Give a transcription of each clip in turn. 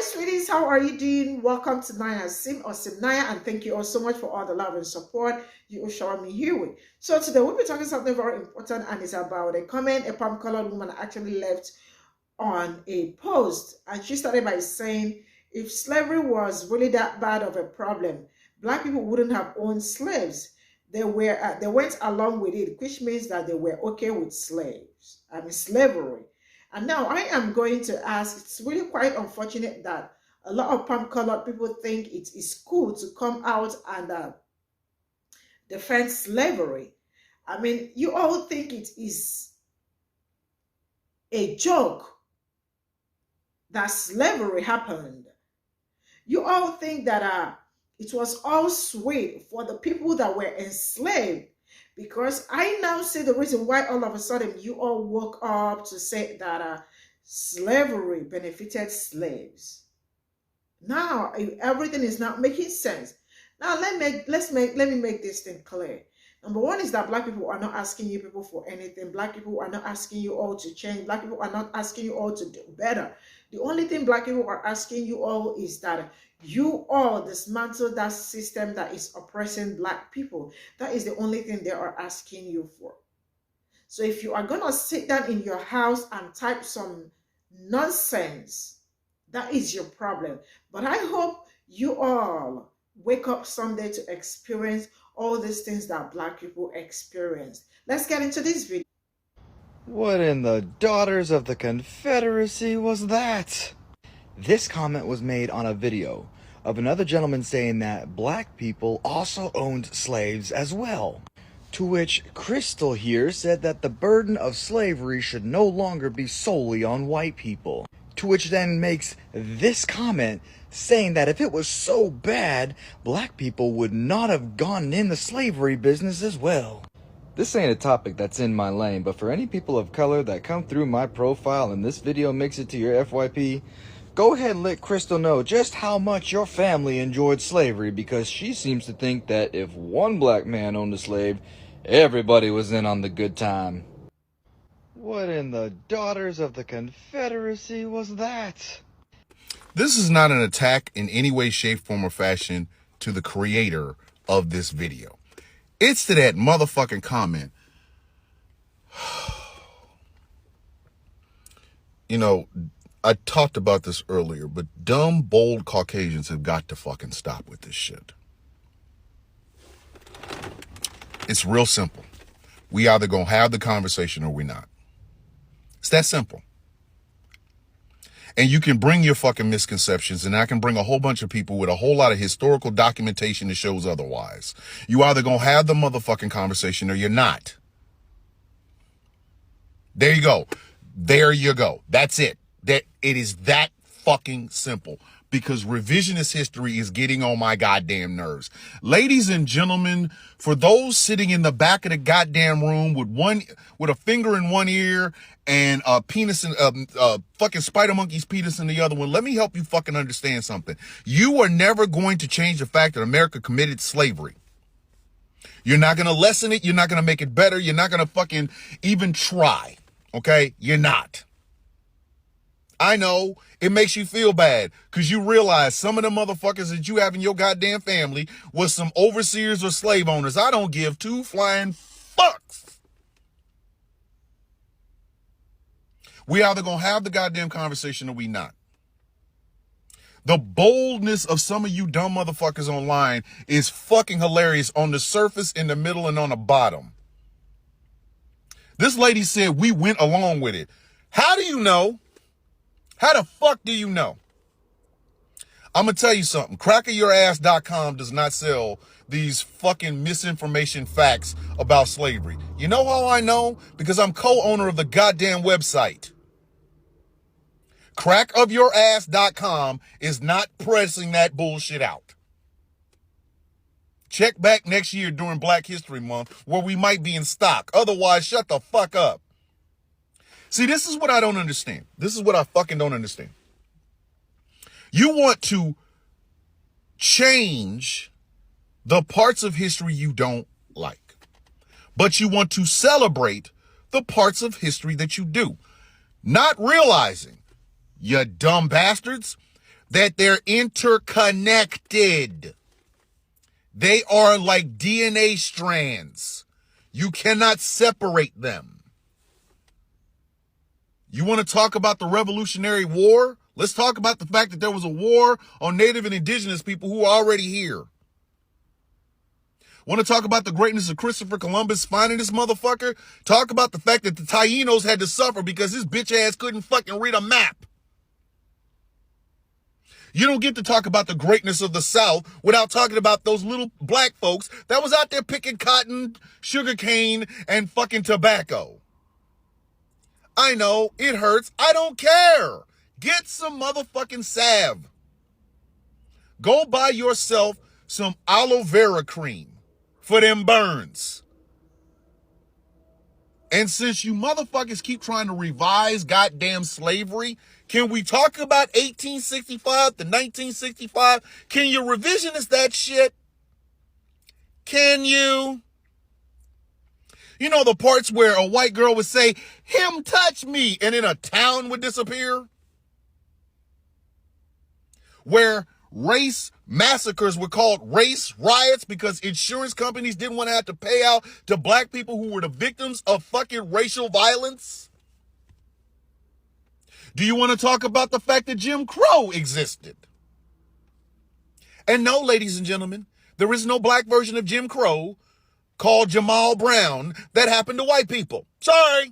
sweeties, how are you doing? Welcome to Naya Sim or Cimnanya, and thank you all so much for all the love and support you will shower me here with. So today we'll be talking something very important, and it's about a comment a palm colored woman actually left on a post. And she started by saying, if slavery was really that bad of a problem, black people wouldn't have owned slaves. They went along with it, which means that they were okay with slavery. And now I am going to ask, it's really quite unfortunate that a lot of palm colored people think it is cool to come out and defend slavery. I mean, you all think it is a joke that slavery happened. You all think that it was all sweet for the people that were enslaved, because I now see the reason why all of a sudden you all woke up to say that slavery benefited slaves. Now everything is not making sense. Now let me make this thing clear. Number one is that black people are not asking you people for anything. Black people are not asking you all to change. Black people are not asking you all to do better. The only thing black people are asking you all is that you all dismantle that system that is oppressing black people. That is the only thing they are asking you for. So if you are going to sit down in your house and type some nonsense, that is your problem. But I hope you all wake up someday to experience all these things that black people experience. Let's get into this video. What in the Daughters of the Confederacy was that? This comment was made on a video of another gentleman saying that black people also owned slaves as well. To which Crystal here said that the burden of slavery should no longer be solely on white people. To which then makes this comment saying that if it was so bad, black people would not have gone in the slavery business as well. This ain't a topic that's in my lane, but for any people of color that come through my profile and this video makes it to your FYP, go ahead and let Crystal know just how much your family enjoyed slavery, because she seems to think that if one black man owned a slave, everybody was in on the good time. What in the Daughters of the Confederacy was that? This is not an attack in any way, shape, form, or fashion to the creator of this video. It's to that motherfucking comment. You know, I talked about this earlier, but dumb, bold Caucasians have got to fucking stop with this shit. It's real simple. We either gonna have the conversation or we're not. It's that simple. And you can bring your fucking misconceptions, and I can bring a whole bunch of people with a whole lot of historical documentation that shows otherwise. You either gonna have the motherfucking conversation or you're not. There you go. There you go. That's it. That it is that fucking simple, because revisionist history is getting on my goddamn nerves. Ladies and gentlemen, for those sitting in the back of the goddamn room with a finger in one ear and a penis and fucking spider monkey's penis in the other one, let me help you fucking understand something. You are never going to change the fact that America committed slavery. You're not going to lessen it. You're not going to make it better. You're not going to fucking even try. Okay? You're not. I know it makes you feel bad because you realize some of the motherfuckers that you have in your goddamn family was some overseers or slave owners. I don't give two flying fucks. We either gonna have the goddamn conversation or we not. The boldness of some of you dumb motherfuckers online is fucking hilarious on the surface, in the middle, and on the bottom. This lady said we went along with it. How do you know? How the fuck do you know? I'm going to tell you something. Crackeryourass.com does not sell these fucking misinformation facts about slavery. You know how I know? Because I'm co-owner of the goddamn website. Crackofyourass.com is not pressing that bullshit out. Check back next year during Black History Month where we might be in stock. Otherwise, shut the fuck up. See, this is what I don't understand. This is what I fucking don't understand. You want to change the parts of history you don't like, but you want to celebrate the parts of history that you do, not realizing, you dumb bastards, that they're interconnected. They are like DNA strands. You cannot separate them. You want to talk about the Revolutionary War? Let's talk about the fact that there was a war on Native and Indigenous people who are already here. Want to talk about the greatness of Christopher Columbus finding this motherfucker? Talk about the fact that the Tainos had to suffer because his bitch ass couldn't fucking read a map. You don't get to talk about the greatness of the South without talking about those little black folks that was out there picking cotton, sugarcane, and fucking tobacco. I know, it hurts. I don't care. Get some motherfucking salve. Go buy yourself some aloe vera cream for them burns. And since you motherfuckers keep trying to revise goddamn slavery, can we talk about 1865 to 1965? Can you revisionist that shit? Can you? You know the parts where a white girl would say, "Him touch me," and then a town would disappear? Where race massacres were called race riots because insurance companies didn't want to have to pay out to black people who were the victims of fucking racial violence? Do you want to talk about the fact that Jim Crow existed? And no, ladies and gentlemen, there is no black version of Jim Crow called Jamal Brown that happened to white people. Sorry.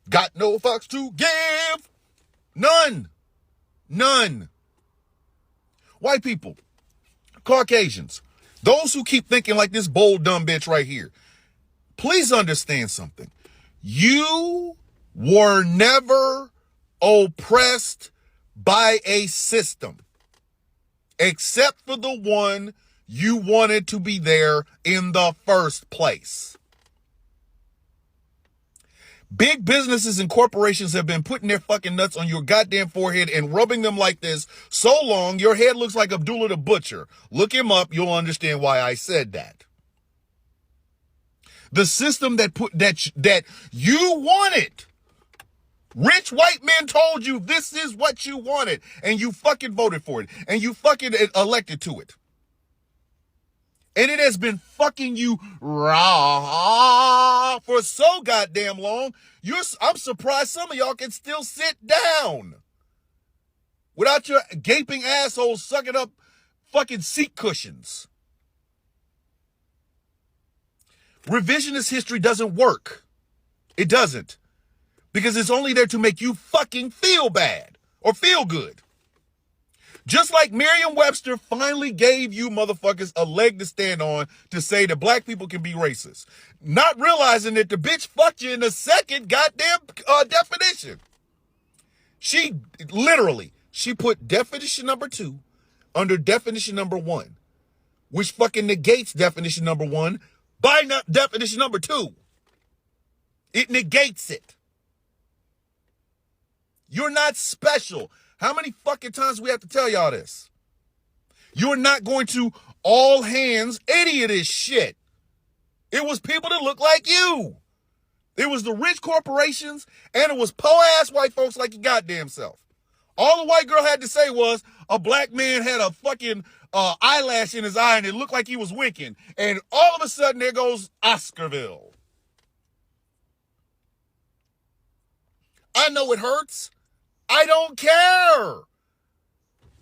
Got no fucks to give. None. None. White people, Caucasians, those who keep thinking like this bold, dumb bitch right here, please understand something. You were never oppressed by a system, except for the one you wanted to be there in the first place. Big businesses and corporations have been putting their fucking nuts on your goddamn forehead and rubbing them like this so long your head looks like Abdullah the Butcher. Look him up, you'll understand why I said that. The system that you wanted. Rich white men told you this is what you wanted, and you fucking voted for it, and you fucking elected to it. And it has been fucking you raw for so goddamn long. I'm surprised some of y'all can still sit down without your gaping assholes sucking up fucking seat cushions. Revisionist history doesn't work. It doesn't. Because it's only there to make you fucking feel bad or feel good. Just like Merriam-Webster finally gave you motherfuckers a leg to stand on to say that black people can be racist. Not realizing that the bitch fucked you in the second goddamn definition. She put definition number 2 under definition number 1, which fucking negates definition number 1 by definition number 2. It negates it. You're not special. How many fucking times do we have to tell y'all this? You're not going to all hands any of this shit. It was people that look like you. It was the rich corporations, and it was po-ass white folks like your goddamn self. All the white girl had to say was a black man had a fucking eyelash in his eye and it looked like he was winking. And all of a sudden there goes Oscarville. I know it hurts. I don't care.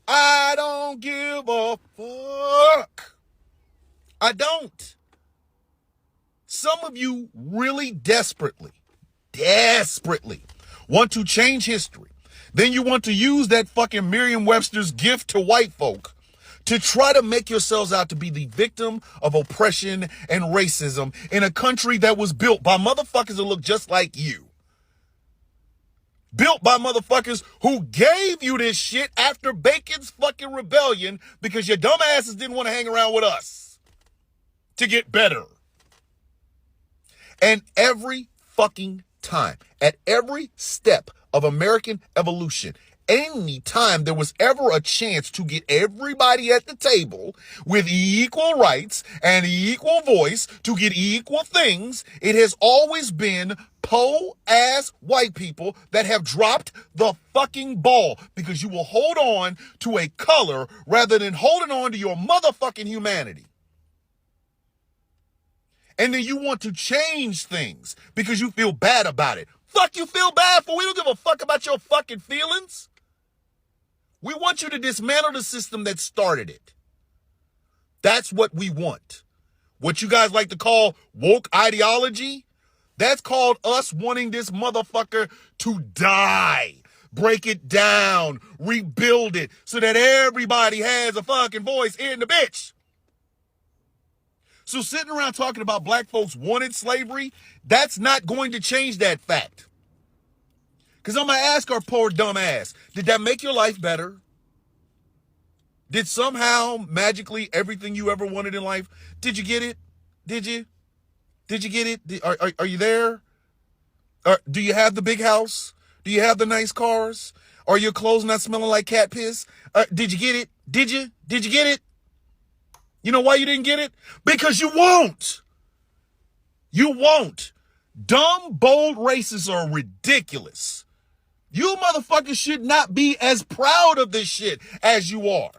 I don't give a fuck. I don't. Some of you really desperately want to change history. Then you want to use that fucking Merriam-Webster's gift to white folk to try to make yourselves out to be the victim of oppression and racism in a country that was built by motherfuckers that look just like you. Built by motherfuckers who gave you this shit after Bacon's fucking rebellion because your dumbasses didn't want to hang around with us to get better. And every fucking time, at every step of American evolution. Anytime there was ever a chance to get everybody at the table with equal rights and equal voice to get equal things, it has always been po-ass white people that have dropped the fucking ball, because you will hold on to a color rather than holding on to your motherfucking humanity. And then you want to change things because you feel bad about it. Fuck you feel bad for? We don't give a fuck about your fucking feelings. We want you to dismantle the system that started it. That's what we want. What you guys like to call woke ideology, that's called us wanting this motherfucker to die. Break it down, rebuild it, so that everybody has a fucking voice in the bitch. So sitting around talking about black folks wanted slavery, that's not going to change that fact. Because I'm going to ask our poor dumb ass, did that make your life better? Did somehow, magically, everything you ever wanted in life, did you get it? Did you? Did you get it? Are you there? Do you have the big house? Do you have the nice cars? Are your clothes not smelling like cat piss? Did you get it? Did you? Did you get it? You know why you didn't get it? Because you won't. You won't. Dumb, bold racists are ridiculous. You motherfuckers should not be as proud of this shit as you are.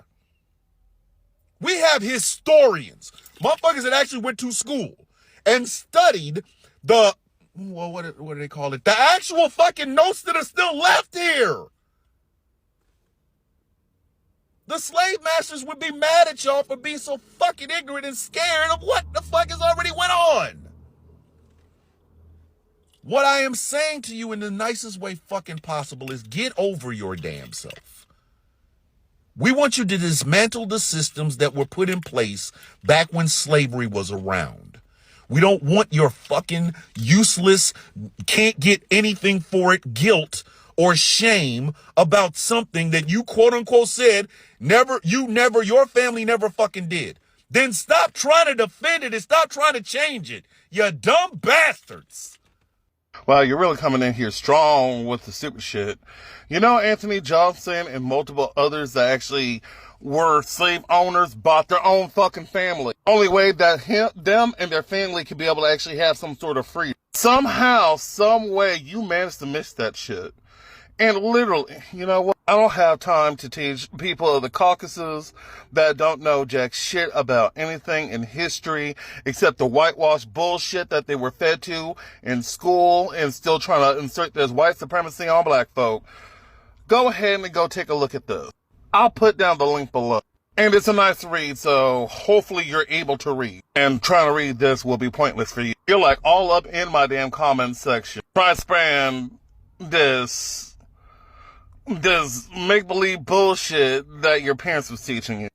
We have historians, motherfuckers that actually went to school and studied the, well, what do they call it? The actual fucking notes that are still left here. The slave masters would be mad at y'all for being so fucking ignorant and scared of what the fuck has already went on. What I am saying to you in the nicest way fucking possible is get over your damn self. We want you to dismantle the systems that were put in place back when slavery was around. We don't want your fucking useless, can't get anything for it guilt or shame about something that you quote unquote said your family never fucking did. Then stop trying to defend it and stop trying to change it. You dumb bastards. Wow, you're really coming in here strong with the stupid shit. You know, Anthony Johnson and multiple others that actually were slave owners bought their own fucking family. Only way that them and their family could be able to actually have some sort of freedom. Somehow, some way, you managed to miss that shit. And literally, you know what? I don't have time to teach people of the Caucasus that don't know jack shit about anything in history except the whitewash bullshit that they were fed to in school and still trying to insert this white supremacy on black folk. Go ahead and go take a look at this. I'll put down the link below. And it's a nice read, so hopefully you're able to read. And trying to read this will be pointless for you. You're like all up in my damn comment section. Try to spam this make-believe bullshit that your parents was teaching you.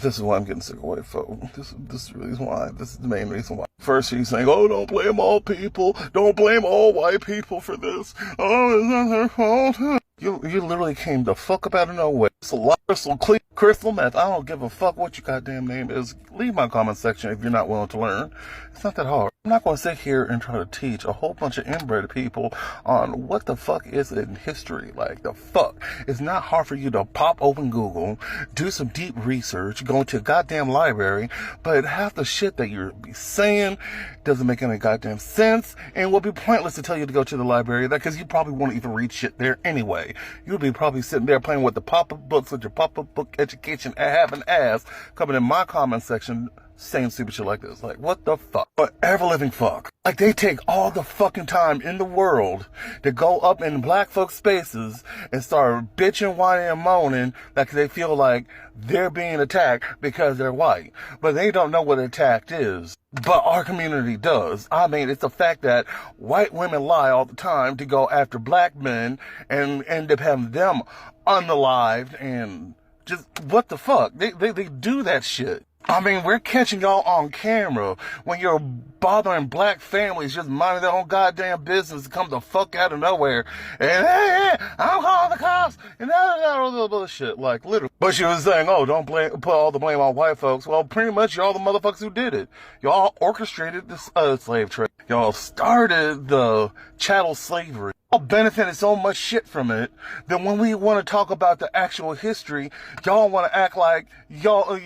This is why I'm getting sick of white folk. This is the reason why. This is the main reason why. First he's saying, oh, don't blame all people. Don't blame all white people for this. Oh, it's not their fault. You literally came the fuck up out of nowhere. It's a lot of crystal meth. I don't give a fuck what your goddamn name is. Leave my comment section if you're not willing to learn. It's not that hard. I'm not going to sit here and try to teach a whole bunch of inbred people on what the fuck is in history. Like, the fuck. It's not hard for you to pop open Google, do some deep research, go into a goddamn library, but half the shit that you're saying doesn't make any goddamn sense, and will be pointless to tell you to go to the library because you probably won't even read shit there anyway. You'll be probably sitting there playing with the pop-up books with your pop-up book education having ass coming in my comment section saying stupid shit like this. Like, what the fuck? But ever-living fuck. Like, they take all the fucking time in the world to go up in black folk spaces and start bitching, whining, and moaning like they feel like they're being attacked because they're white. But they don't know what attacked is. But our community does. I mean, it's the fact that white women lie all the time to go after black men and end up having them unalived and just, what the fuck? They do that shit. I mean, we're catching y'all on camera when you're bothering black families just minding their own goddamn business to come the fuck out of nowhere. And, hey, I'm calling the cops. And all this bullshit. Like, literally. But she was saying, oh, don't put all the blame on white folks. Well, pretty much y'all the motherfuckers who did it. Y'all orchestrated this slave trade. Y'all started the chattel slavery. Y'all benefited so much shit from it that when we want to talk about the actual history, y'all want to act like y'all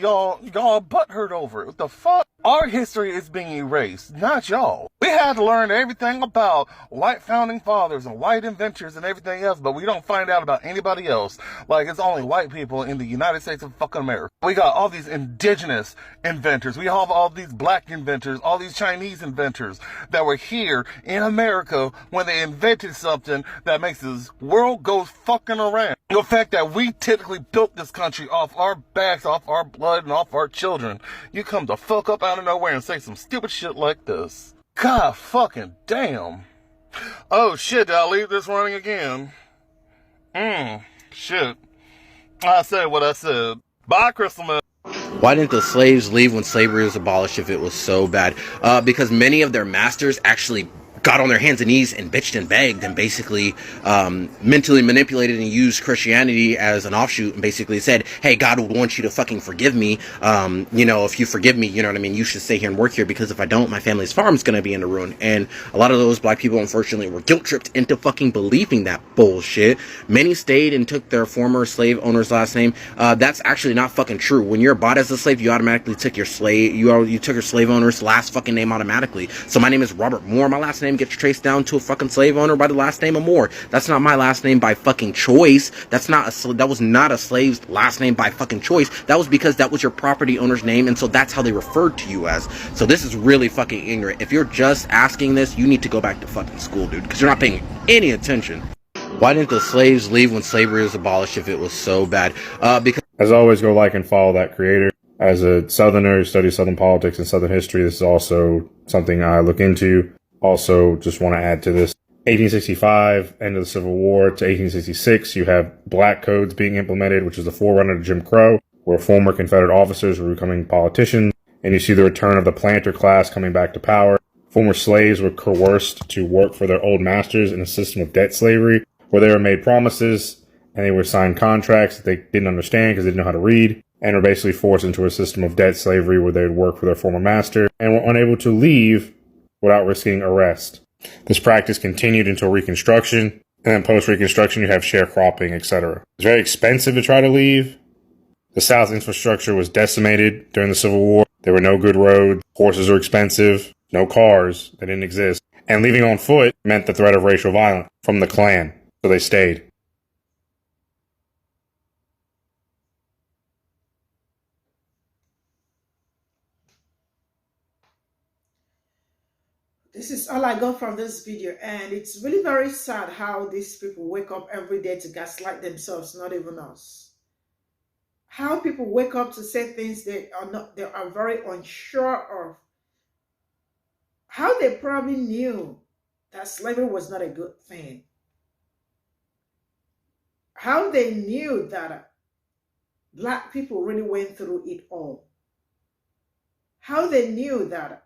butthurt over it. What the fuck? Our history is being erased, not y'all. We had to learn everything about white founding fathers and white inventors and everything else, but we don't find out about anybody else. Like it's only white people in the United States of fucking America. We got all these indigenous inventors. We have all these black inventors, all these Chinese inventors that were here in America when they invented something that makes this world go fucking around. The fact that we typically built this country off our backs, off our blood, and off our children. You come to fuck up out of nowhere and say some stupid shit like this. God fucking damn. Oh shit, did I leave this running again? Shit. I said what I said. Bye, Crystal Man. Why didn't the slaves leave when slavery was abolished if it was so bad? Because many of their masters actually got on their hands and knees and bitched and begged and basically mentally manipulated and used Christianity as an offshoot and basically said, hey, God would want you to fucking forgive me. If you forgive me, you know what I mean, you should stay here and work here, because if I don't, my family's farm's gonna be in the ruin. And a lot of those black people, unfortunately, were guilt tripped into fucking believing that bullshit. Many stayed and took their former slave owner's last name. That's actually not fucking true. When you're bought as a slave, you automatically took your you took your slave owner's last fucking name automatically. So my name is Robert Moore. My last name gets traced down to a fucking slave owner by the last name of Moore. That's not my last name by fucking choice. That was not a slave's last name by fucking choice. That was because that was your property owner's name, and so that's how they referred to you as. So this is really fucking ignorant. If you're just asking this, you need to go back to fucking school, dude, because you're not paying any attention. Why didn't the slaves leave when slavery was abolished if it was so bad? Because as always, go like and follow that creator. As a Southerner who studies Southern politics and Southern history, this is also something I look into. Also, just want to add to this. 1865, end of the Civil War, to 1866, you have black codes being implemented, which is the forerunner to Jim Crow, where former Confederate officers were becoming politicians, and you see the return of the planter class coming back to power. Former slaves were coerced to work for their old masters in a system of debt slavery, where they were made promises, and they were signed contracts that they didn't understand because they didn't know how to read, and were basically forced into a system of debt slavery where they would work for their former master, and were unable to leave without risking arrest. This practice continued until Reconstruction, and then post-Reconstruction you have sharecropping, etc. It's very expensive to try to leave. The South's infrastructure was decimated during the Civil War. There were no good roads, horses were expensive, no cars, they didn't exist. And leaving on foot meant the threat of racial violence from the Klan, so they stayed. This is all I got from this video, and it's really very sad how these people wake up every day to gaslight themselves, not even us. How people wake up to say things they are very unsure of. How they probably knew that slavery was not a good thing. How they knew that black people really went through it all. How they knew that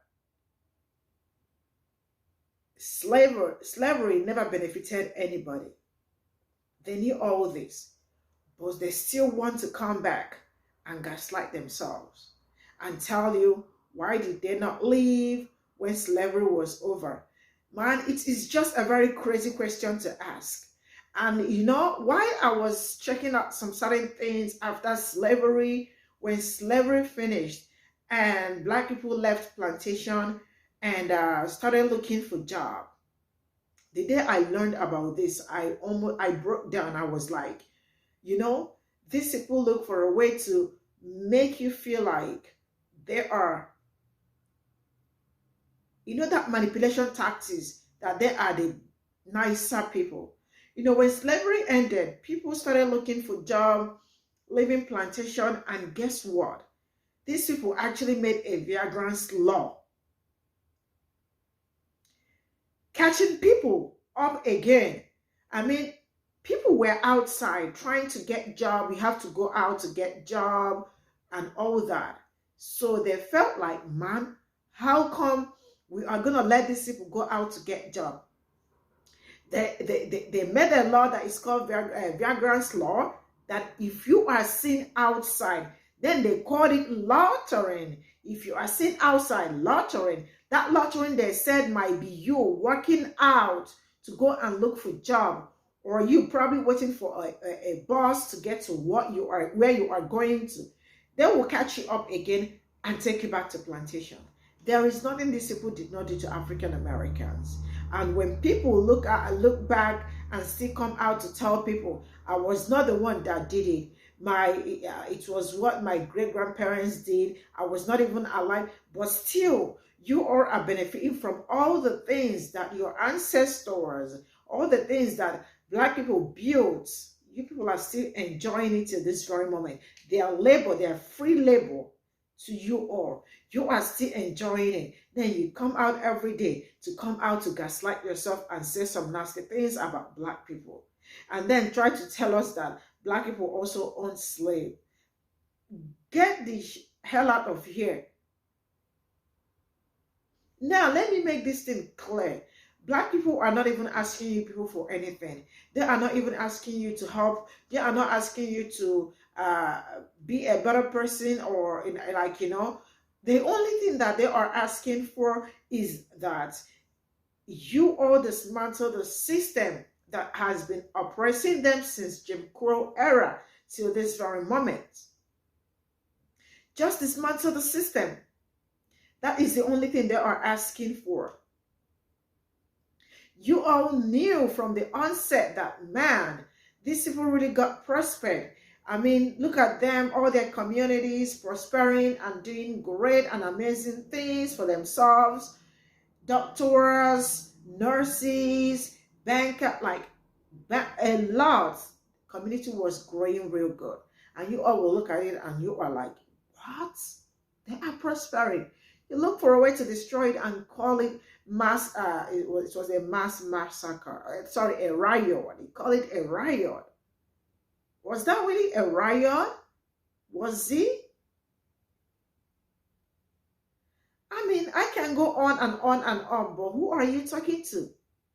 slavery never benefited anybody. They knew all this, but they still want to come back and gaslight themselves and tell you, why did they not leave when slavery was over? Man, it is just a very crazy question to ask. And you know, while I was checking out some certain things after slavery, when slavery finished and black people left plantation and started looking for job. The day I learned about this, I broke down. I was like, you know, these people look for a way to make you feel like they are, you know, that manipulation tactics, that they are the nicer people. You know, when slavery ended, people started looking for job, leaving plantation, and guess what? These people actually made a Vagrant law, catching people up again. I mean, people were outside trying to get job. You have to go out to get job and all that. So they felt like, man, how come we are going to let these people go out to get job? They made a law that is called Vagrant's law, that if you are seen outside, then they called it loitering. If you are seen outside loitering, that loitering they said might be you working out to go and look for a job, or you probably waiting for a bus to get to where you are going to, they will catch you up again and take you back to plantation. There is nothing these people did not do to African Americans. And when people look back and still come out to tell people, I was not the one that did it. It was what my great grandparents did. I was not even alive, but still, you all are benefiting from all the things that your ancestors, all the things that Black people built. You people are still enjoying it till this very moment. Their labor, their free labor to you all. You are still enjoying it. Then you come out every day to come out to gaslight yourself and say some nasty things about Black people. And then try to tell us that Black people also own slaves. Get the hell out of here. Now, let me make this thing clear. Black people are not even asking you people for anything. They are not even asking you to help. They are not asking you to be a better person, or the only thing that they are asking for is that you all dismantle the system that has been oppressing them since Jim Crow era till this very moment. Just dismantle the system. That is the only thing they are asking for. You all knew from the onset that, man, these people really got prospered. I mean, look at them, all their communities prospering and doing great and amazing things for themselves. Doctors, nurses, bankers, like a lot. Community was growing real good. And you all will look at it and you are like, what? They are prospering. You look for a way to destroy it and call it mass, it was a mass massacre. Sorry, a riot. You call it a riot. Was that really a riot? Was it? I mean, I can go on and on and on, but who are you talking to?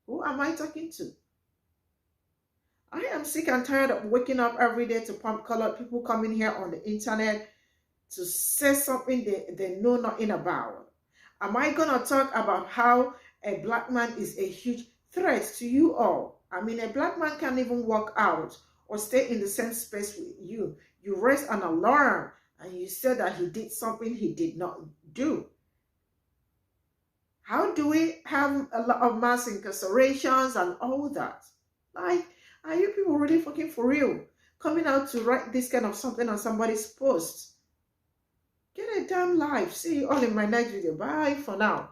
Who am I talking to? I am sick and tired of waking up every day to pump colored people coming here on the internet to say something they know nothing about. Am I going to talk about how a Black man is a huge threat to you all? I mean, a Black man can't even walk out or stay in the same space with you. You raise an alarm and you say that he did something he did not do. How do we have a lot of mass incarcerations and all that? Like, are you people really fucking for real? Coming out to write this kind of something on somebody's post? Get a damn life. See you all in my next video. Bye for now.